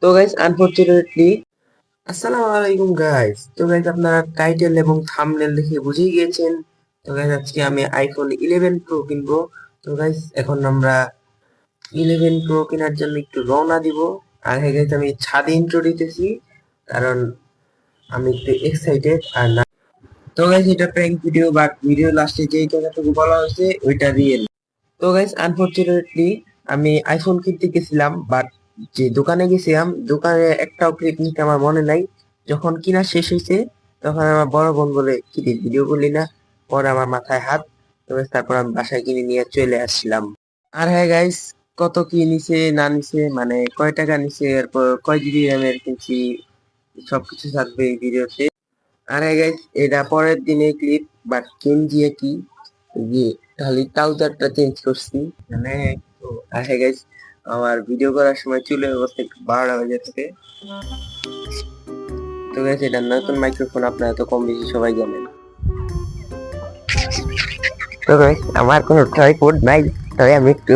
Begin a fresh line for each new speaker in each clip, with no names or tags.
তো guys unfortunately আসসালামু আলাইকুম গাইস। তো গাইস আপনারা টাইটেল এবং থাম্বনেল দেখে বুঝেই গিয়েছেন। তো গাইস আজকে আমি আইফোন 11 প্রো কিনবো। তো গাইস এখন আমরা 11 প্রো কেনার জন্য একটু রওনা দিব। আর হ্যাঁ গাইস আমি ছাদে ইন্ট্রো দিতেছি কারণ আমি একটু এক্সাইটেড আর না। তো গাইস এটা প্র্যাঙ্ক ভিডিও, বাট ভিডিও লাস্টে যেই কথাটুকু বলা হয়েছে ওইটা রিয়েল। তো গাইস আনফরচুনেটলি আমি আইফোন কিনতে গেছিলাম, বাট যে দোকানে গেছিলাম দোকানে একটাও ক্লিপ নিতে আমার মনে নাই। যখন কিনা শেষ হয়েছে তখন আমার বড় বোন বলে কি রে ভিডিও করলি না, পরে আমার মাথায় হাত। তো guys, তারপর আমি বাসায় কিনে নিয়ে চলে আসছিলাম। আর হ্যাঁ গাইস, কত কি নিছে না নিছে, মানে কয় টাকা নিছে, এরপর কয় জিবি র্যামের কিনছি, সবকিছু থাকবে এই ভিডিওতে। আর হ্যাঁ গাইস, এটা পরের দিনে ক্লিপ, বাট কেনজি কি যে খালি ট্রাউজারটা চেঞ্জ করছি মানে। তো আর হ্যাঁ গাইস, আমার ভিডিও করার সময় চুলের অবস্থা একটু 12টা বাজে থাকে। তো গাইস এটা নতুন মাইক্রোফোন, আপনারা তো কম বেশি সবাই জানেন। তো গাইস আমার কোনো ট্রাইপড নাই, তাই আমি একটু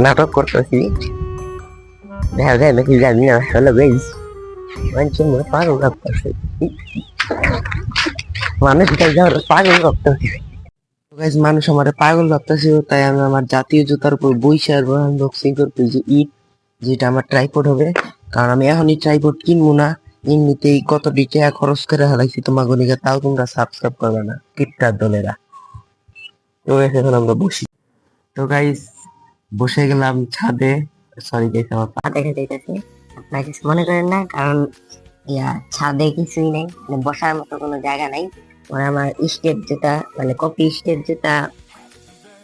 নাটক করতেছি। দেখা যায় নাকি জানি না, আসলে গাইস মানুষের মনে পাগল ভাবতেছে, মানুষ পাগল ভাবতেছে। গাইস মানুষ আমার পাগল ভাবতেছে, তাই আমি আমার জাতীয় জুতার উপর বইসার আনবক্সিং করতে যে ইট, যেটা আমার ট্রাইপড হবে। কারণ আমি এখনই ট্রাইপড কিনবো না, এমনিতেই কত টাকা খরচ করে হারাইছি তোমার গনিকা, তাও তোমরা সাবস্ক্রাইব করবে না কিপটার দলেরা। তো guys, এখন আমরা বসি। তো গাইস বসে গেলাম ছাদে। সরি গাইস আমার পা দেখা যাইতেছে, আপনারা কিছু মনে করেন না, কারণ ছাদে কিছুই নেই, মানে বসার মতো কোনো জায়গা নাই। ওরা আমার স্টেপ যেটা মানে কপি স্টেপ যেটা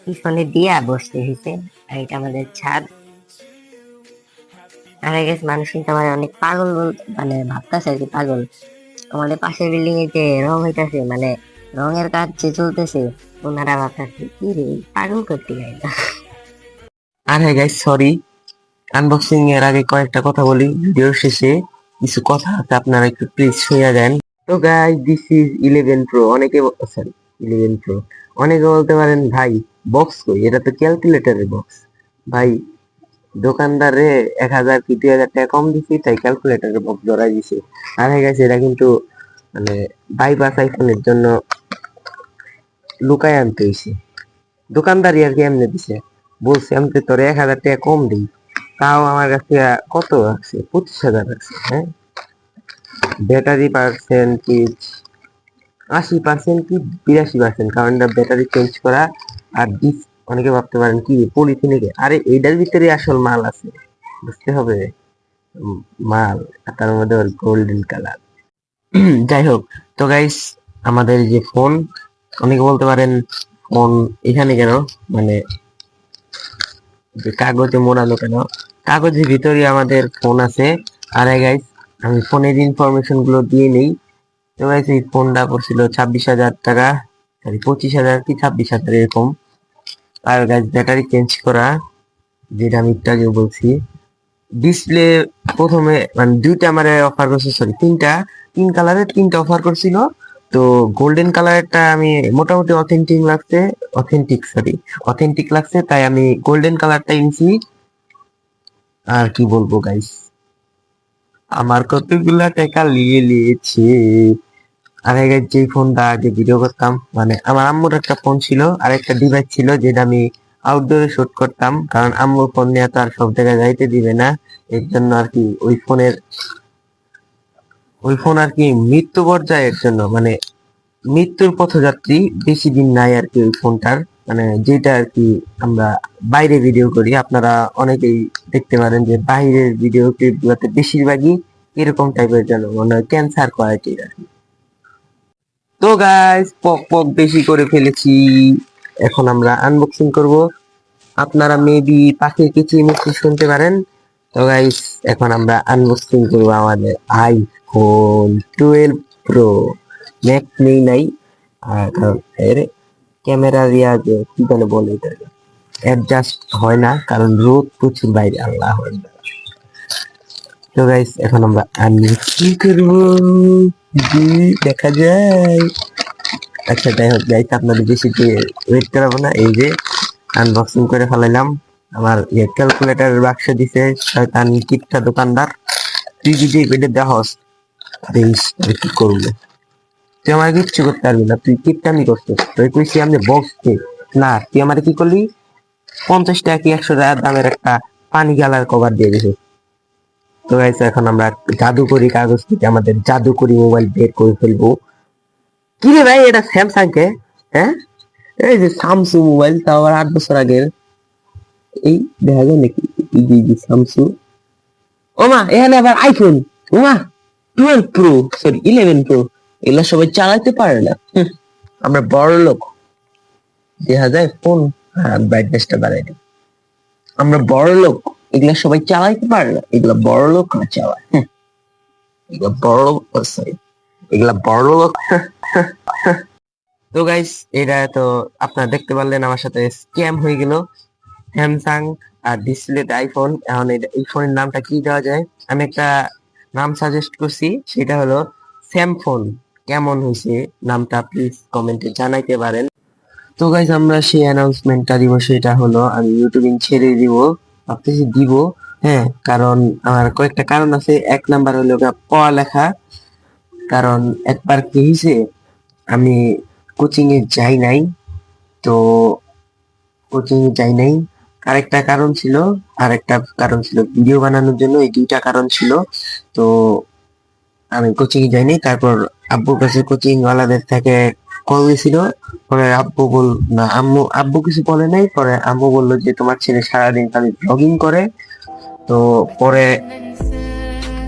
পিছনে দিয়া বসতে হয়েছে। আর এটা আমাদের ছাদ। আর গেছে মানুষ কিন্তু আমার অনেক পাগল মানে ভাবতেছে আর কি পাগল। আমাদের পাশের বিল্ডিং এ যে রং হইতাছে, মানে রঙের কাজ যে চলতেছে, ওনারা ভাবতেছে কি রে পাগল করতে গাই। আর হ্যাঁ গাইস সরি, আনবক্সিং এর আগে কয়েকটা কথা বলি, ভিডিওর শেষে কিছু কথা আছে, আপনারা একটু প্লিজ শুনে দেন। তো গাইস দিস ইজ 11 প্রো। অনেকে সরি 11 প্রো, অনেকে বলতে পারেন ভাই বক্স কই, এটা তো ক্যালকুলেটরের বক্স। ভাই দোকানদারে 1000 কি 2000 টাকা কম দিছি, তাই ক্যালকুলেটরের বক্স ধরাই দিছে। আর হয়ে গেছে এটা কিন্তু মানে বাইপাস আইফোনের জন্য লুকায় আনতে হয়েছে। দোকানদারি আর কি এমনি দিছে, বলছে আমি তো তোর 1000 টাকা কম দিই, তাও আমার কাছে কত আছে 25,000 আছে। হ্যাঁ, ব্যাটারি পার্সেন্টেজ 80% কি 82%, কারণ এটা ব্যাটারি চেঞ্জ করা। আর অনেকে ভাবতে পারেন কি পলিথিনে, আরে এইটার ভিতরে আসল মাল আছে, বুঝতে হবে। উম, মাল, আর তার মধ্যে গোল্ডেন কালার। যাই হোক, তো গাইস আমাদের যে ফোন, অনেকে বলতে পারেন ফোন এখানে কেন, মানে যে কাগজে মোড়ানো কেন, কাগজের ভিতরে আমাদের ফোন আছে। আর গাইস আমি ফোনের ইনফরমেশন গুলো দিয়ে নেই। তো গাইস এই ফোনটা পড়ছিল 26,000 টাকা, সরি 25,000 কি 26,000 এরকম। আর গাইস ব্যাটারি চেঞ্জ করা, যেটা আমি একটু আগে বলছি। ডিসপ্লে প্রথমে মানে দুইটা আমারে অফার করছে, সরি তিন কালারের তিনটা অফার করছিল। তো গোল্ডেন কালারটা আমি মোটামুটি অথেন্টিক লাগছে, তাই আমি গোল্ডেন কালারটা নিছি। আর কি বলবো গাইস, আমার কতগুলা টাকা নিয়ে নিয়েছে। আর আগে যে ফোনটা আগে ভিডিও করতাম, মানে আমার আম্মুর একটা ফোন ছিল আর একটা ডিভাইস ছিল, যেটা আমি আউটডোরে শুট করতাম, কারণ আম্মুর ফোন নিয়ে তো আর সব জায়গায় যাইতে দিবে না। এর জন্য আর কি ওই ফোন আর কি মৃত্যু পর্যায়ের জন্য, মানে মৃত্যুর পথযাত্রী, বেশি দিন নাই আর কি ওই ফোনটার। মানে যেটা আর কি আমরা বাইরে ভিডিও করি, আপনারা অনেকেই দেখতে পারেন যে বাইরের ভিডিও ক্লিপ গুলোতে বেশিরভাগই এরকম টাইপের, যেন মনে হয় ক্যান্সার কোয়ালিটির আর কি। তো গাইস পক পক বেশি করে ফেলেছি, এখন আমরা আনবক্সিং করব। আপনারা মেবি পাখির কিচিরমিচির শুনতে পারেন। তো গাইস এখন আমরা আনবক্সিং করব আমাদের আইফোন 12 প্রো। ম্যাক্স নেই নাই, আর কারণ এর ক্যামেরা রিয়া যে কি জানে বলে, এটা অ্যাডজাস্ট হয় না, কারণ রোদ প্রচুর বাইরে, আল্লাহ আকবার। তো গাইস এখন আমরা আনবক্সিং করব, কি দেখা যায়। আচ্ছা যাই হোক গাইস, আপনাদের বেশি ওয়েট করাবো না, এই যে আনবক্সিং করে ফেলাইলাম। আমার ক্যালকুলেটর বাক্স দিছে শয়তান কিপটা দোকানদার। তুই যদি এটা দেহস দেখিস আমি কি করবো। তুই আমার কিচ্ছু করতে পারবি না, তুই কিপটামি করছিস। তুই কইছি আমি বক্সকে না, তুই আমার কি করলি 50 টাকা কি 100 টাকা দামের একটা পানি গালার কভার দিয়ে দিছিস। তো গাইস এখন আমরা জাদুকরি কাগজ থেকে আমাদের জাদুকরি মোবাইল বের করে ফেলবো। কি রে ভাই, এটা স্যামসাং কে? হ্যাঁ, এই যে স্যামসুং মোবাইল, তাও আবার 8 বছর আগের। এই দেখা যায় নাকি স্যামসুং? ওমা এখানে আবার আইফোন, ওমা 12 প্রো, সরি 11 প্রো। এগুলা সবাই চালাতে পারে না। আমরা বড় লোক, দেখা যায় ফোন। ব্রাইটনেসটা বাড়াই দিই। আমরা বড় লোক, এগুলা সবাই চালাইতে পারে না, এগুলা বড় লোক না চালায়। এগুলা বড় লোক, সরি এগুলা বড় লোক। তো গাইস এটা তো আপনারা দেখতে পারলেন আমার সাথে স্ক্যাম হয়ে গেল। স্যামসাং আর ডিসপ্লেতে আইফোন। এখন এই ফোনের নামটা কি দেওয়া যায়? আমি একটা নাম সাজেস্ট করছি, সেটা হলো স্যামফোন। কেমন হয়েছে নামটা প্লিজ কমেন্টে জানাইতে পারেন। তো গাইস আমরা সেই অ্যানাউন্সমেন্টটা দিব, সেটা হলো আমি ইউটিউবিং ছেড়ে দিব, ভাবতেছি দিব। হ্যাঁ, কারণ আমার কয়েকটা কারণ আছে। 1 নাম্বার হলো পড়ালেখা। কারণ একবার কি হয়েছে, আমি কোচিং এ যাই নাই, তো কোচিং এ যাই নাই। আরেকটা কারণ ছিল, আরেকটা কারণ ছিল ভিডিও বানানোর জন্য। এই 2টা কারণ ছিল। তো আমি কোচিং এ যাইনি। তারপর আব্বুর কাছে কোচিং ওয়ালাদের থেকে কল দিয়েছিল। পরে আব্বু না আব্বু কিছু বলে নাই। পরে আম্মু বললো যে তোমার ছেলে সারাদিন খালি ব্লগিং করে। তো পরে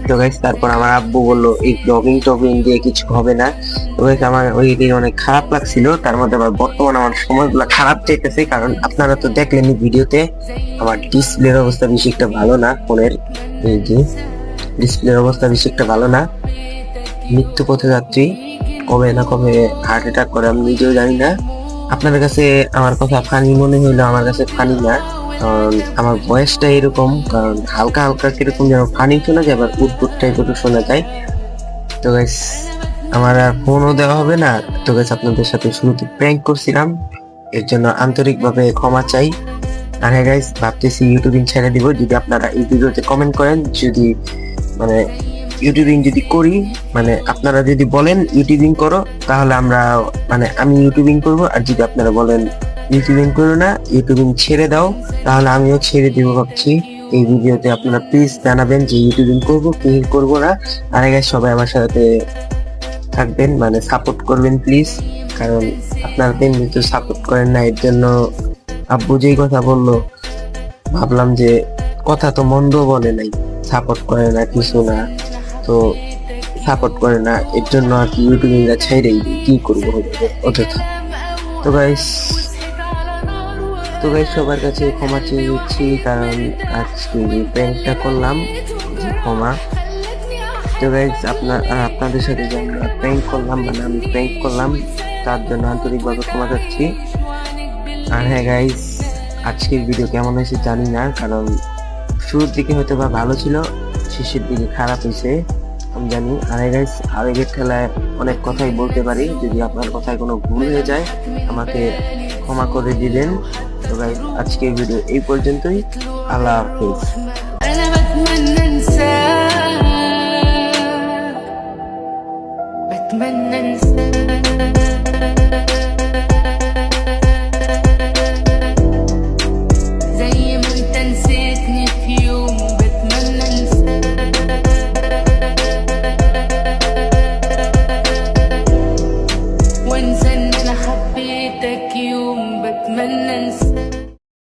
তো গাইস তারপর আমার আব্বু বললো এই ব্লগিং টগিং দিয়ে কিছু হবে না। তো গাইস আমার ওই দিন অনেক খারাপ লাগছিল। তার মধ্যে আবার বর্তমানে আমার সময়গুলো খারাপ চাইতেছে, কারণ আপনারা তো দেখলেন ভিডিওতে আমার ডিসপ্লের অবস্থা বেশি একটা ভালো না। ফোনের এই যে ডিসপ্লের অবস্থা বেশি একটা ভালো না। মৃত্যু পথে যাত্রী, কবে না কবে হার্ট অ্যাটাক করে আমি নিজেও জানি না। আপনাদের কাছে আমার কথা ফানি মনে হইলো, আমার কাছে ফানি না, কারণ আমার বয়সটা এরকম। কারণ হালকা হালকা কিরকম যেন ফানি শোনা যায়, আবার উদ্ভুত টাইপের শোনা যায়। তো গাইস আমার আর ফোনও দেওয়া হবে না। তো গাইস আপনাদের সাথে শুরুতে প্র্যাঙ্ক করছিলাম, এর জন্য আন্তরিকভাবে ক্ষমা চাই। আর হ্যাঁ গাইস ভাবতেছি ইউটিউবিং ছেড়ে দিব যদি আপনারা এই ভিডিওতে কমেন্ট করেন। যদি মানে ইউটিউবিং যদি করি, মানে আপনারা যদি বলেন ইউটিউবিং করো, তাহলে আমরা মানে আমি ইউটিউবিং করব। আর যদি আপনারা বলেন ইউটিউবিং করো না, ইউটিউবিং ছেড়ে দাও, তাহলে আমিও ছেড়ে দিব ভাবছি। এই ভিডিওতে আপনারা প্লিজ জানাবেন যে ইউটিউবিং করব কি করব না। আর গাইস সবাই আমার সাথে থাকবেন, মানে সাপোর্ট করবেন প্লিজ, কারণ আপনারা তো এমনিতে সাপোর্ট করেন না। এর জন্য আব্বু যেই কথা বললো, ভাবলাম যে কথা তো মন্দ বলে নাই, সাপোর্ট করে না কিছু না, তো সাপোর্ট করে না, এর জন্য আর কি ইউটিউবিং ছেড়েই দিই, কি করবো অযথা। তো গাইস সবার কাছে ক্ষমা চেয়ে নিচ্ছি, কারণ আজকে এই প্র্যাঙ্কটা করলাম, ক্ষমা। তো গাইস আপনাদের সাথে যে আমরা প্র্যাঙ্ক করলাম, মানে আমি প্র্যাঙ্ক করলাম, তার জন্য আন্তরিকভাবে ক্ষমা চাচ্ছি। আর হ্যাঁ গাইস আজকের ভিডিও কেমন হয়েছে জানি না, কারণ শুরুর দিকে হয়তো বা ভালো ছিল, শেষের দিকে খারাপ হয়েছে আমি জানি। আর গাইস আবেগের খেলায় অনেক কথাই বলতে পারি, যদি আপনার কথায় কোনো ভুল হয়ে যায় আমাকে ক্ষমা করে দিবেন। তো গাইস আজকের ভিডিও এই পর্যন্তই। আল্লাহ হাফেজ।
أنا بتمنى أنساك، بتمنى أنساك، زي ما أنت نسيتني في يوم، بتمنى أنساك، وأنسى إن أنا حبيتك يوم، بتمنى أنساك.